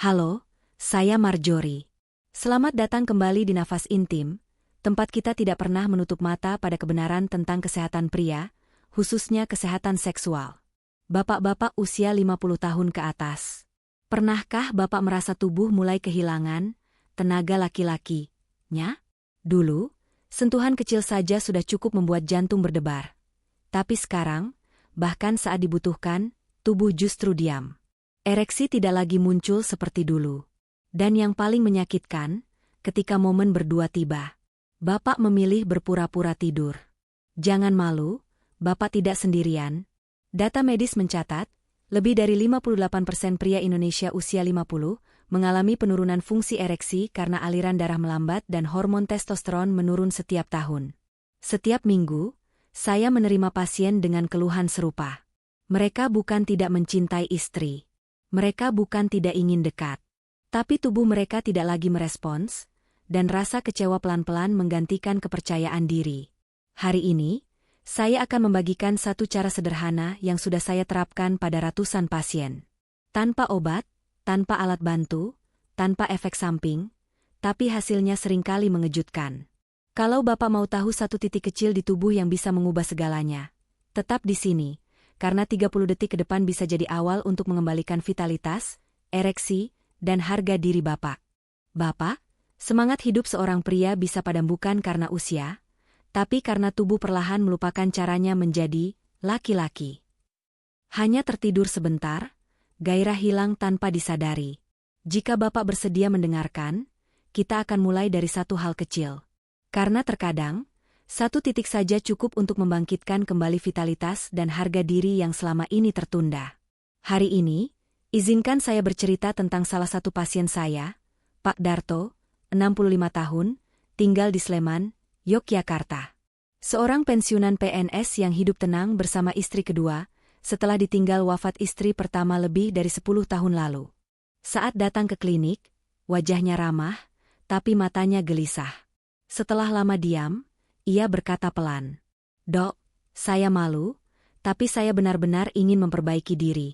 Halo, saya Marjorie. Selamat datang kembali di Nafas Intim, tempat kita tidak pernah menutup mata pada kebenaran tentang kesehatan pria, khususnya kesehatan seksual. Bapak-bapak usia 50 tahun ke atas. Pernahkah Bapak merasa tubuh mulai kehilangan tenaga laki-lakinya? Dulu, sentuhan kecil saja sudah cukup membuat jantung berdebar. Tapi sekarang, bahkan saat dibutuhkan, tubuh justru diam. Ereksi tidak lagi muncul seperti dulu. Dan yang paling menyakitkan, ketika momen berdua tiba, Bapak memilih berpura-pura tidur. Jangan malu, Bapak tidak sendirian. Data medis mencatat, lebih dari 58% pria Indonesia usia 50 mengalami penurunan fungsi ereksi karena aliran darah melambat dan hormon testosteron menurun setiap tahun. Setiap minggu, saya menerima pasien dengan keluhan serupa. Mereka bukan tidak mencintai istri. Mereka bukan tidak ingin dekat. Tapi tubuh mereka tidak lagi merespons, dan rasa kecewa pelan-pelan menggantikan kepercayaan diri. Hari ini, saya akan membagikan satu cara sederhana yang sudah saya terapkan pada ratusan pasien. Tanpa obat, tanpa alat bantu, tanpa efek samping, tapi hasilnya seringkali mengejutkan. Kalau Bapak mau tahu satu titik kecil di tubuh yang bisa mengubah segalanya, tetap di sini, karena 30 detik ke depan bisa jadi awal untuk mengembalikan vitalitas, ereksi, dan harga diri Bapak. Bapak, semangat hidup seorang pria bisa padam bukan karena usia, tapi karena tubuh perlahan melupakan caranya menjadi laki-laki. Hanya tertidur sebentar, gairah hilang tanpa disadari. Jika Bapak bersedia mendengarkan, kita akan mulai dari satu hal kecil. Karena terkadang, satu titik saja cukup untuk membangkitkan kembali vitalitas dan harga diri yang selama ini tertunda. Hari ini, izinkan saya bercerita tentang salah satu pasien saya, Pak Darto, 65 tahun, tinggal di Sleman, Yogyakarta. Seorang pensiunan PNS yang hidup tenang bersama istri kedua, setelah ditinggal wafat istri pertama lebih dari 10 tahun lalu. Saat datang ke klinik, wajahnya ramah, tapi matanya gelisah. Setelah lama diam, ia berkata pelan, "Dok, saya malu, tapi saya benar-benar ingin memperbaiki diri."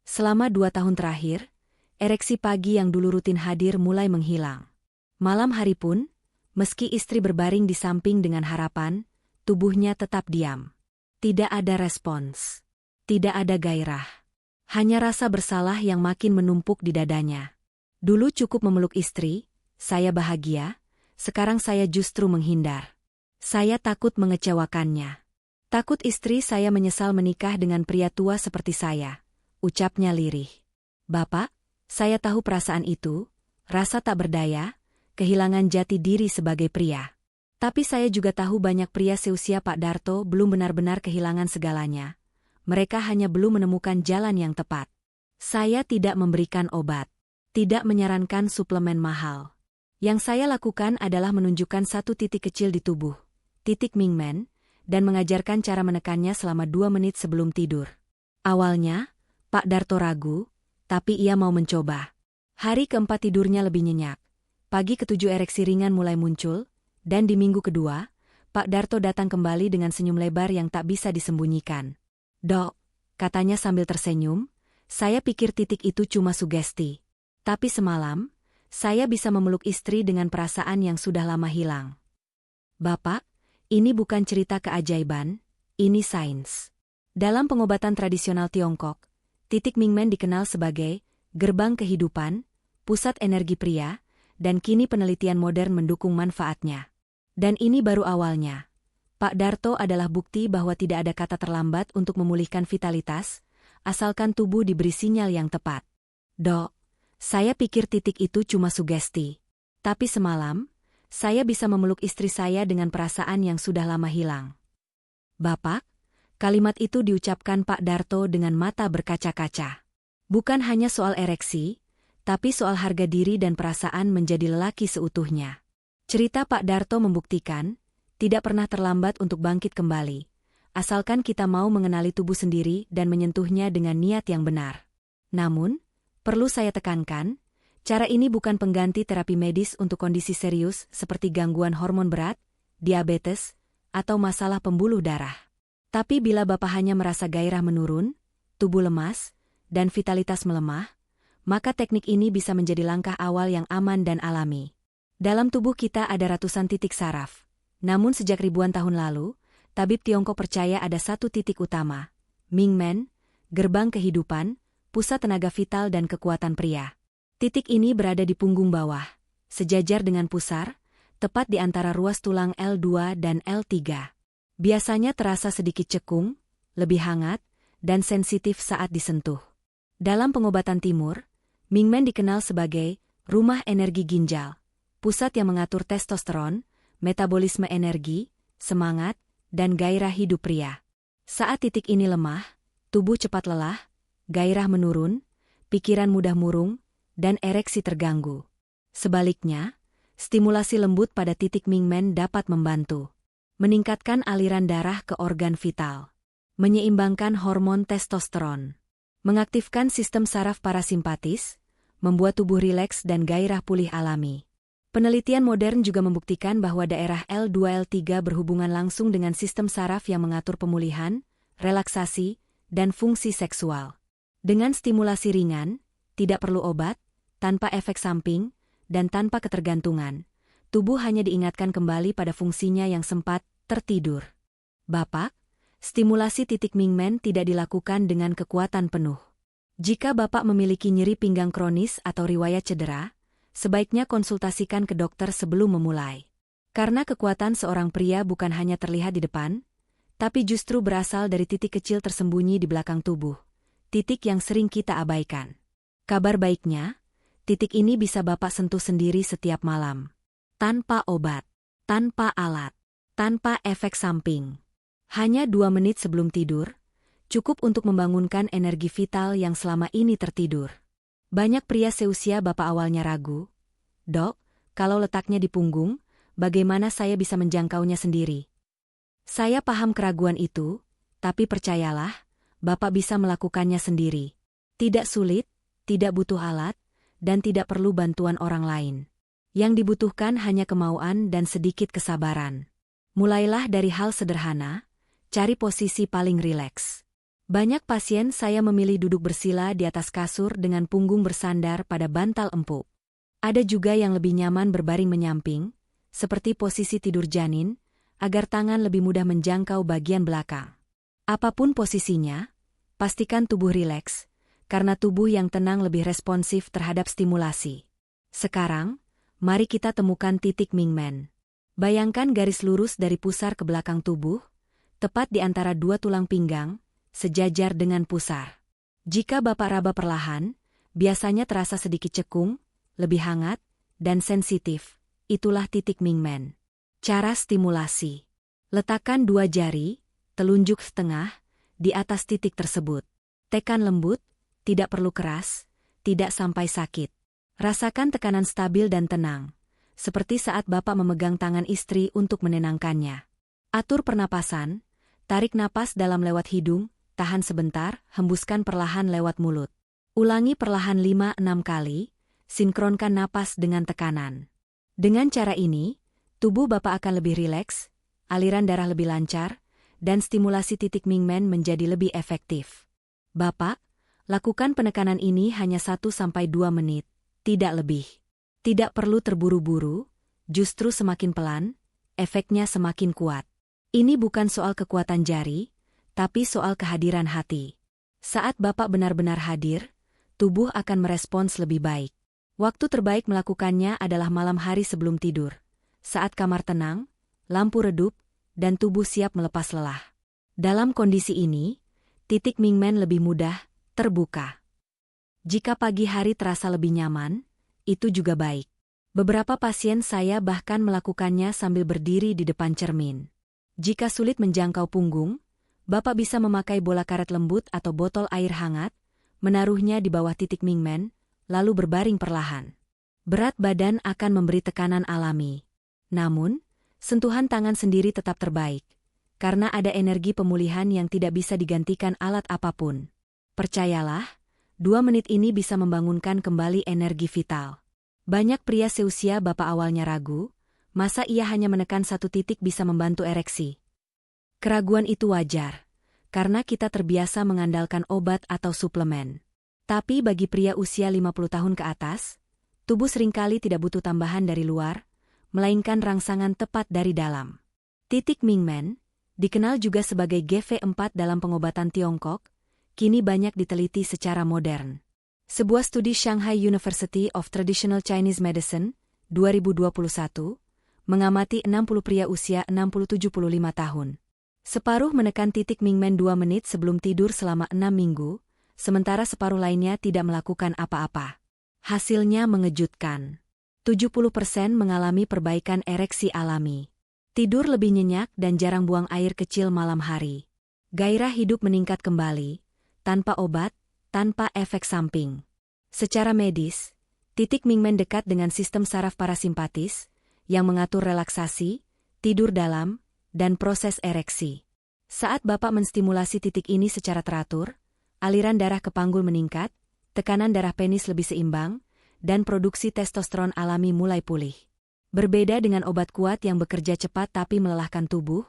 Selama 2 tahun terakhir, ereksi pagi yang dulu rutin hadir mulai menghilang. Malam hari pun, meski istri berbaring di samping dengan harapan, tubuhnya tetap diam. Tidak ada respons. Tidak ada gairah. Hanya rasa bersalah yang makin menumpuk di dadanya. Dulu cukup memeluk istri, saya bahagia, sekarang saya justru menghindar. Saya takut mengecewakannya. Takut istri saya menyesal menikah dengan pria tua seperti saya, ucapnya lirih. Bapak, saya tahu perasaan itu, rasa tak berdaya, kehilangan jati diri sebagai pria. Tapi saya juga tahu banyak pria seusia Pak Darto belum benar-benar kehilangan segalanya. Mereka hanya belum menemukan jalan yang tepat. Saya tidak memberikan obat, tidak menyarankan suplemen mahal. Yang saya lakukan adalah menunjukkan satu titik kecil di tubuh, titik Mingmen, dan mengajarkan cara menekannya selama 2 menit sebelum tidur. Awalnya, Pak Darto ragu, tapi ia mau mencoba. Hari keempat tidurnya lebih nyenyak. Pagi ketujuh ereksi ringan mulai muncul, dan di minggu kedua, Pak Darto datang kembali dengan senyum lebar yang tak bisa disembunyikan. "Dok," katanya sambil tersenyum, "saya pikir titik itu cuma sugesti. Tapi semalam, saya bisa memeluk istri dengan perasaan yang sudah lama hilang." Bapak, ini bukan cerita keajaiban, ini sains. Dalam pengobatan tradisional Tiongkok, titik Mingmen dikenal sebagai gerbang kehidupan, pusat energi pria, dan kini penelitian modern mendukung manfaatnya. Dan ini baru awalnya. Pak Darto adalah bukti bahwa tidak ada kata terlambat untuk memulihkan vitalitas, asalkan tubuh diberi sinyal yang tepat. "Dok, saya pikir titik itu cuma sugesti. Tapi semalam, saya bisa memeluk istri saya dengan perasaan yang sudah lama hilang." Bapak, kalimat itu diucapkan Pak Darto dengan mata berkaca-kaca. Bukan hanya soal ereksi, tapi soal harga diri dan perasaan menjadi lelaki seutuhnya. Cerita Pak Darto membuktikan, tidak pernah terlambat untuk bangkit kembali, asalkan kita mau mengenali tubuh sendiri dan menyentuhnya dengan niat yang benar. Namun, perlu saya tekankan, cara ini bukan pengganti terapi medis untuk kondisi serius seperti gangguan hormon berat, diabetes, atau masalah pembuluh darah. Tapi bila Bapak hanya merasa gairah menurun, tubuh lemas, dan vitalitas melemah, maka teknik ini bisa menjadi langkah awal yang aman dan alami. Dalam tubuh kita ada ratusan titik saraf. Namun sejak ribuan tahun lalu, tabib Tiongkok percaya ada satu titik utama, Mingmen, gerbang kehidupan, pusat tenaga vital dan kekuatan pria. Titik ini berada di punggung bawah, sejajar dengan pusar, tepat di antara ruas tulang L2 dan L3. Biasanya terasa sedikit cekung, lebih hangat, dan sensitif saat disentuh. Dalam pengobatan timur, Mingmen dikenal sebagai rumah energi ginjal, pusat yang mengatur testosteron, metabolisme energi, semangat, dan gairah hidup pria. Saat titik ini lemah, tubuh cepat lelah, gairah menurun, pikiran mudah murung, dan ereksi terganggu. Sebaliknya, stimulasi lembut pada titik Mingmen dapat membantu meningkatkan aliran darah ke organ vital, menyeimbangkan hormon testosteron, mengaktifkan sistem saraf parasimpatis, membuat tubuh rileks dan gairah pulih alami. Penelitian modern juga membuktikan bahwa daerah L2-L3 berhubungan langsung dengan sistem saraf yang mengatur pemulihan, relaksasi, dan fungsi seksual. Dengan stimulasi ringan, tidak perlu obat, tanpa efek samping, dan tanpa ketergantungan, tubuh hanya diingatkan kembali pada fungsinya yang sempat tertidur. Bapak, stimulasi titik Mingmen tidak dilakukan dengan kekuatan penuh. Jika Bapak memiliki nyeri pinggang kronis atau riwayat cedera, sebaiknya konsultasikan ke dokter sebelum memulai. Karena kekuatan seorang pria bukan hanya terlihat di depan, tapi justru berasal dari titik kecil tersembunyi di belakang tubuh, titik yang sering kita abaikan. Kabar baiknya, titik ini bisa Bapak sentuh sendiri setiap malam. Tanpa obat, tanpa alat, tanpa efek samping. Hanya 2 menit sebelum tidur, cukup untuk membangunkan energi vital yang selama ini tertidur. Banyak pria seusia Bapak awalnya ragu, "Dok, kalau letaknya di punggung, bagaimana saya bisa menjangkaunya sendiri?" Saya paham keraguan itu, tapi percayalah, Bapak bisa melakukannya sendiri. Tidak sulit, tidak butuh alat, dan tidak perlu bantuan orang lain. Yang dibutuhkan hanya kemauan dan sedikit kesabaran. Mulailah dari hal sederhana, cari posisi paling rileks. Banyak pasien saya memilih duduk bersila di atas kasur dengan punggung bersandar pada bantal empuk. Ada juga yang lebih nyaman berbaring menyamping, seperti posisi tidur janin, agar tangan lebih mudah menjangkau bagian belakang. Apapun posisinya, pastikan tubuh rileks, karena tubuh yang tenang lebih responsif terhadap stimulasi. Sekarang, mari kita temukan titik Mingmen. Bayangkan garis lurus dari pusar ke belakang tubuh, tepat di antara 2 tulang pinggang, sejajar dengan pusar. Jika Bapak raba perlahan, biasanya terasa sedikit cekung, lebih hangat, dan sensitif. Itulah titik Mingmen. Cara stimulasi. Letakkan 2 jari, telunjuk setengah, di atas titik tersebut. Tekan lembut, tidak perlu keras, tidak sampai sakit. Rasakan tekanan stabil dan tenang, seperti saat Bapak memegang tangan istri untuk menenangkannya. Atur pernapasan, tarik napas dalam lewat hidung, tahan sebentar, hembuskan perlahan lewat mulut. Ulangi perlahan 5-6 kali, sinkronkan napas dengan tekanan. Dengan cara ini, tubuh Bapak akan lebih rileks, aliran darah lebih lancar, dan stimulasi titik Mingmen menjadi lebih efektif. Bapak, lakukan penekanan ini hanya 1-2 menit, tidak lebih. Tidak perlu terburu-buru, justru semakin pelan, efeknya semakin kuat. Ini bukan soal kekuatan jari, tapi soal kehadiran hati. Saat Bapak benar-benar hadir, tubuh akan merespons lebih baik. Waktu terbaik melakukannya adalah malam hari sebelum tidur, saat kamar tenang, lampu redup, dan tubuh siap melepas lelah. Dalam kondisi ini, titik Mingmen lebih mudah terbuka. Jika pagi hari terasa lebih nyaman, itu juga baik. Beberapa pasien saya bahkan melakukannya sambil berdiri di depan cermin. Jika sulit menjangkau punggung, Bapak bisa memakai bola karet lembut atau botol air hangat, menaruhnya di bawah titik Mingmen, lalu berbaring perlahan. Berat badan akan memberi tekanan alami. Namun, sentuhan tangan sendiri tetap terbaik, karena ada energi pemulihan yang tidak bisa digantikan alat apapun. Percayalah, 2 menit ini bisa membangunkan kembali energi vital. Banyak pria seusia Bapak awalnya ragu, masa ia hanya menekan 1 titik bisa membantu ereksi? Keraguan itu wajar, karena kita terbiasa mengandalkan obat atau suplemen. Tapi bagi pria usia 50 tahun ke atas, tubuh seringkali tidak butuh tambahan dari luar, melainkan rangsangan tepat dari dalam. Titik Mingmen, dikenal juga sebagai GV4 dalam pengobatan Tiongkok, kini banyak diteliti secara modern. Sebuah studi Shanghai University of Traditional Chinese Medicine, 2021, mengamati 60 pria usia 60-75 tahun. Separuh menekan titik Mingmen 2 menit sebelum tidur selama 6 minggu, sementara separuh lainnya tidak melakukan apa-apa. Hasilnya mengejutkan. 70% mengalami perbaikan ereksi alami. Tidur lebih nyenyak dan jarang buang air kecil malam hari. Gairah hidup meningkat kembali, tanpa obat, tanpa efek samping. Secara medis, titik Mingmen dekat dengan sistem saraf parasimpatis, yang mengatur relaksasi, tidur dalam, dan proses ereksi. Saat Bapak menstimulasi titik ini secara teratur, aliran darah ke panggul meningkat, tekanan darah penis lebih seimbang, dan produksi testosteron alami mulai pulih. Berbeda dengan obat kuat yang bekerja cepat tapi melelahkan tubuh,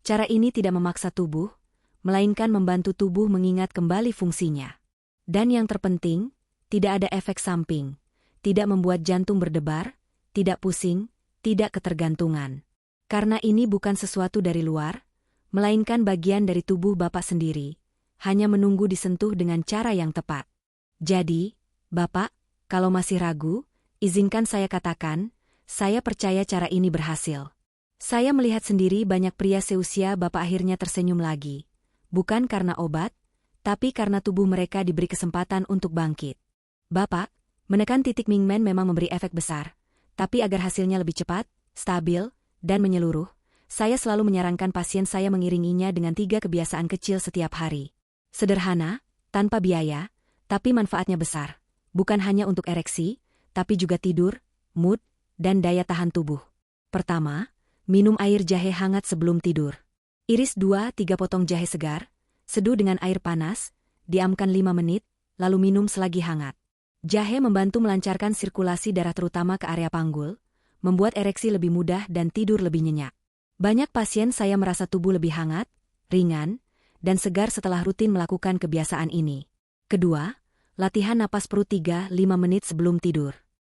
cara ini tidak memaksa tubuh, melainkan membantu tubuh mengingat kembali fungsinya. Dan yang terpenting, tidak ada efek samping, tidak membuat jantung berdebar, tidak pusing, tidak ketergantungan. Karena ini bukan sesuatu dari luar, melainkan bagian dari tubuh Bapak sendiri, hanya menunggu disentuh dengan cara yang tepat. Jadi, Bapak, kalau masih ragu, izinkan saya katakan, saya percaya cara ini berhasil. Saya melihat sendiri banyak pria seusia Bapak akhirnya tersenyum lagi, bukan karena obat, tapi karena tubuh mereka diberi kesempatan untuk bangkit. Bapak, menekan titik Mingmen memang memberi efek besar, tapi agar hasilnya lebih cepat, stabil, dan menyeluruh, saya selalu menyarankan pasien saya mengiringinya dengan 3 kebiasaan kecil setiap hari. Sederhana, tanpa biaya, tapi manfaatnya besar. Bukan hanya untuk ereksi, tapi juga tidur, mood, dan daya tahan tubuh. Pertama, minum air jahe hangat sebelum tidur. Iris 2-3 potong jahe segar, seduh dengan air panas, diamkan 5 menit, lalu minum selagi hangat. Jahe membantu melancarkan sirkulasi darah terutama ke area panggul, membuat ereksi lebih mudah dan tidur lebih nyenyak. Banyak pasien saya merasa tubuh lebih hangat, ringan, dan segar setelah rutin melakukan kebiasaan ini. Kedua, latihan napas perut 3-5 menit sebelum tidur.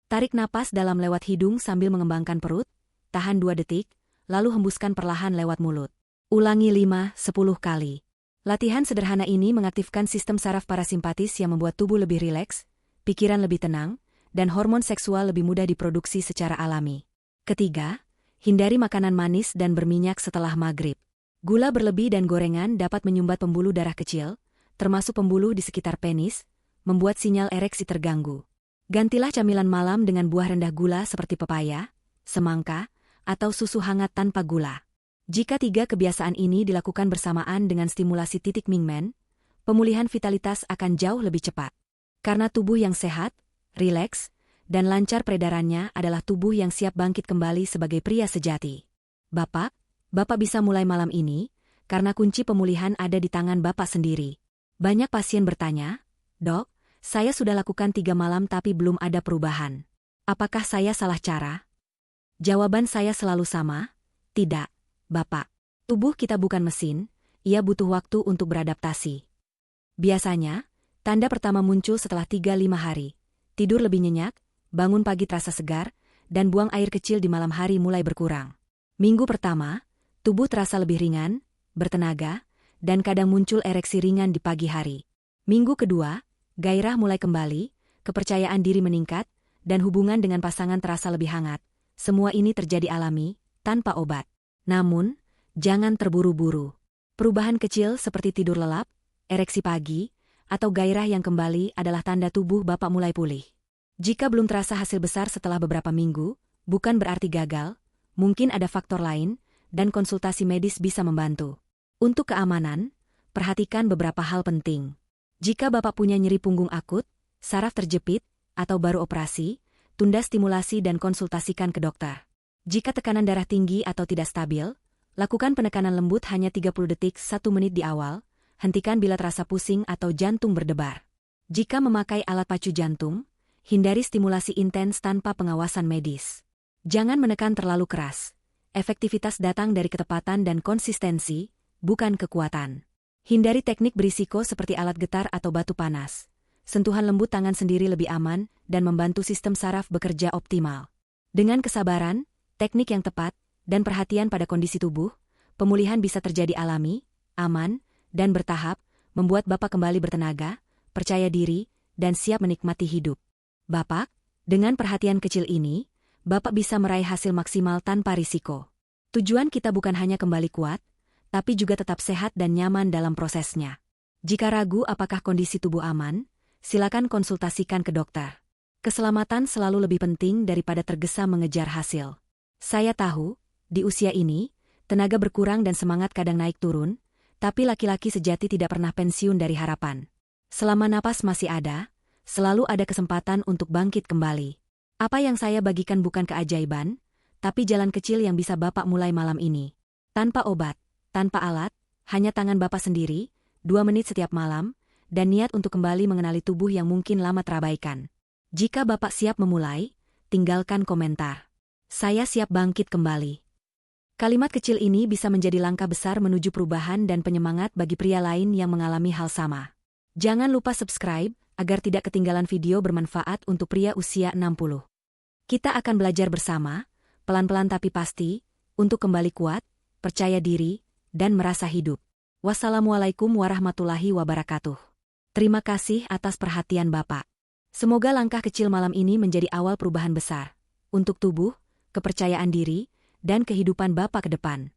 Tarik napas dalam lewat hidung sambil mengembangkan perut, tahan 2 detik, lalu hembuskan perlahan lewat mulut. Ulangi 5-10 kali. Latihan sederhana ini mengaktifkan sistem saraf parasimpatis yang membuat tubuh lebih rileks, pikiran lebih tenang, dan hormon seksual lebih mudah diproduksi secara alami. Ketiga, hindari makanan manis dan berminyak setelah maghrib. Gula berlebih dan gorengan dapat menyumbat pembuluh darah kecil, termasuk pembuluh di sekitar penis, membuat sinyal ereksi terganggu. Gantilah camilan malam dengan buah rendah gula seperti pepaya, semangka, atau susu hangat tanpa gula. Jika 3 kebiasaan ini dilakukan bersamaan dengan stimulasi titik Mingmen, pemulihan vitalitas akan jauh lebih cepat. Karena tubuh yang sehat, rileks, dan lancar peredarannya adalah tubuh yang siap bangkit kembali sebagai pria sejati. Bapak bisa mulai malam ini, karena kunci pemulihan ada di tangan Bapak sendiri. Banyak pasien bertanya, "Dok, saya sudah lakukan 3 malam tapi belum ada perubahan. Apakah saya salah cara?" Jawaban saya selalu sama, tidak. Bapak, tubuh kita bukan mesin, ia butuh waktu untuk beradaptasi. Biasanya, tanda pertama muncul setelah 3-5 hari. Tidur lebih nyenyak, bangun pagi terasa segar, dan buang air kecil di malam hari mulai berkurang. Minggu pertama, tubuh terasa lebih ringan, bertenaga, dan kadang muncul ereksi ringan di pagi hari. Minggu kedua, gairah mulai kembali, kepercayaan diri meningkat, dan hubungan dengan pasangan terasa lebih hangat. Semua ini terjadi alami, tanpa obat. Namun, jangan terburu-buru. Perubahan kecil seperti tidur lelap, ereksi pagi, atau gairah yang kembali adalah tanda tubuh Bapak mulai pulih. Jika belum terasa hasil besar setelah beberapa minggu, bukan berarti gagal, mungkin ada faktor lain, dan konsultasi medis bisa membantu. Untuk keamanan, perhatikan beberapa hal penting. Jika Bapak punya nyeri punggung akut, saraf terjepit, atau baru operasi, tunda stimulasi dan konsultasikan ke dokter. Jika tekanan darah tinggi atau tidak stabil, lakukan penekanan lembut hanya 30 detik 1 menit di awal, hentikan bila terasa pusing atau jantung berdebar. Jika memakai alat pacu jantung, hindari stimulasi intens tanpa pengawasan medis. Jangan menekan terlalu keras. Efektivitas datang dari ketepatan dan konsistensi, bukan kekuatan. Hindari teknik berisiko seperti alat getar atau batu panas. sentuhan lembut tangan sendiri lebih aman dan membantu sistem saraf bekerja optimal. Dengan kesabaran, teknik yang tepat, dan perhatian pada kondisi tubuh, pemulihan bisa terjadi alami, aman, dan bertahap, membuat Bapak kembali bertenaga, percaya diri, dan siap menikmati hidup. Bapak, dengan perhatian kecil ini, Bapak bisa meraih hasil maksimal tanpa risiko. Tujuan kita bukan hanya kembali kuat, tapi juga tetap sehat dan nyaman dalam prosesnya. Jika ragu apakah kondisi tubuh aman, silakan konsultasikan ke dokter. Keselamatan selalu lebih penting daripada tergesa mengejar hasil. Saya tahu, di usia ini, tenaga berkurang dan semangat kadang naik turun, tapi laki-laki sejati tidak pernah pensiun dari harapan. Selama napas masih ada, selalu ada kesempatan untuk bangkit kembali. Apa yang saya bagikan bukan keajaiban, tapi jalan kecil yang bisa Bapak mulai malam ini. Tanpa obat, tanpa alat, hanya tangan Bapak sendiri, 2 menit setiap malam, dan niat untuk kembali mengenali tubuh yang mungkin lama terabaikan. Jika Bapak siap memulai, tinggalkan komentar. Saya siap bangkit kembali. Kalimat kecil ini bisa menjadi langkah besar menuju perubahan dan penyemangat bagi pria lain yang mengalami hal sama. Jangan lupa subscribe, agar tidak ketinggalan video bermanfaat untuk pria usia 60. Kita akan belajar bersama, pelan-pelan tapi pasti, untuk kembali kuat, percaya diri, dan merasa hidup. Wassalamualaikum warahmatullahi wabarakatuh. Terima kasih atas perhatian Bapak. Semoga langkah kecil malam ini menjadi awal perubahan besar untuk tubuh, kepercayaan diri, dan kehidupan Bapak ke depan.